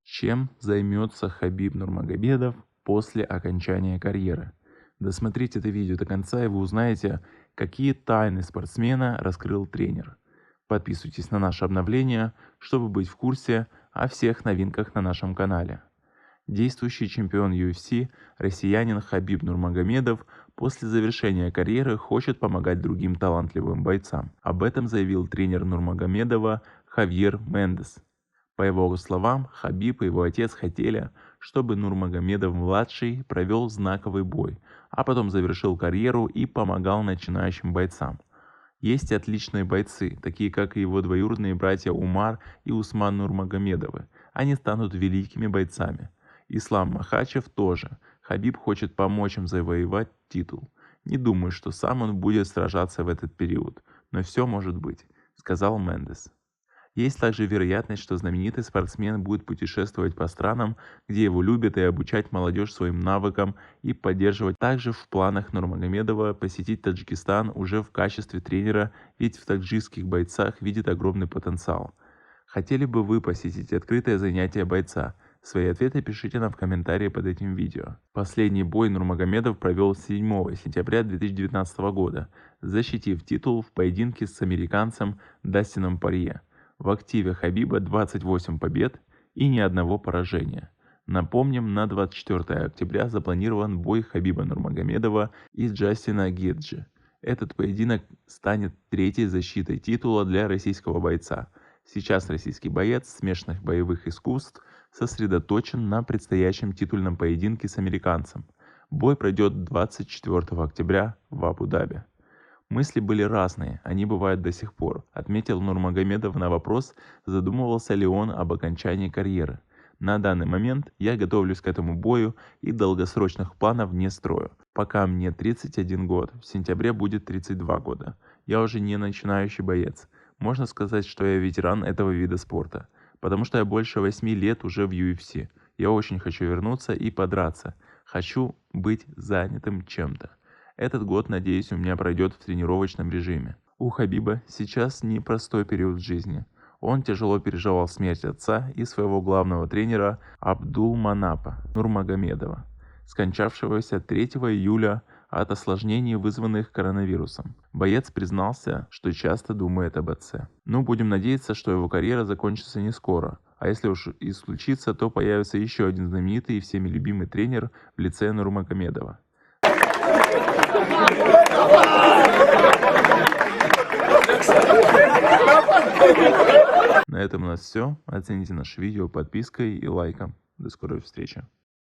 Чем займется Хабиб Нурмагомедов после окончания карьеры? Досмотрите это видео до конца, и вы узнаете, какие тайны спортсмена раскрыл тренер. Подписывайтесь на наше обновление, чтобы быть в курсе о всех новинках на нашем канале. Действующий чемпион UFC, россиянин Хабиб Нурмагомедов, после завершения карьеры хочет помогать другим талантливым бойцам. Об этом заявил тренер Нурмагомедова Хавьер Мендес. По его словам, Хабиб и его отец хотели, чтобы Нурмагомедов-младший провел знаковый бой, а потом завершил карьеру и помогал начинающим бойцам. Есть отличные бойцы, такие как и его двоюродные братья Умар и Усман Нурмагомедовы. Они станут великими бойцами. Ислам Махачев тоже. Хабиб хочет помочь им завоевать титул. Не думаю, что сам он будет сражаться в этот период, но все может быть, сказал Мендес. Есть также вероятность, что знаменитый спортсмен будет путешествовать по странам, где его любят, и обучать молодежь своим навыкам и поддерживать. Также в планах Нурмагомедова посетить Таджикистан уже в качестве тренера, ведь в таджикских бойцах видит огромный потенциал. Хотели бы вы посетить открытое занятие бойца? Свои ответы пишите нам в комментарии под этим видео. Последний бой Нурмагомедов провел 7 сентября 2019 года, защитив титул в поединке с американцем Дастином Порье. В активе Хабиба 28 побед и ни одного поражения. Напомним, на 24 октября запланирован бой Хабиба Нурмагомедова и Джастина Геджи. Этот поединок станет третьей защитой титула для российского бойца. Сейчас российский боец смешанных боевых искусств сосредоточен на предстоящем титульном поединке с американцем. Бой пройдет 24 октября в Абу-Даби. Мысли были разные, они бывают до сих пор, отметил Нурмагомедов на вопрос, задумывался ли он об окончании карьеры. На данный момент я готовлюсь к этому бою и долгосрочных планов не строю. Пока мне 31 год, в сентябре будет 32 года. Я уже не начинающий боец. Можно сказать, что я ветеран этого вида спорта, потому что я больше 8 лет уже в UFC. Я очень хочу вернуться и подраться. Хочу быть занятым чем-то. Этот год, надеюсь, у меня пройдет в тренировочном режиме. У Хабиба сейчас непростой период жизни. Он тяжело переживал смерть отца и своего главного тренера Абдулманапа Нурмагомедова, скончавшегося 3 июля от осложнений, вызванных коронавирусом. Боец признался, что часто думает об отце. Но будем надеяться, что его карьера закончится не скоро. А если уж и случится, то появится еще один знаменитый и всеми любимый тренер в лице Нурмагомедова. На этом у нас все. Оцените наше видео подпиской и лайком. До скорой встречи.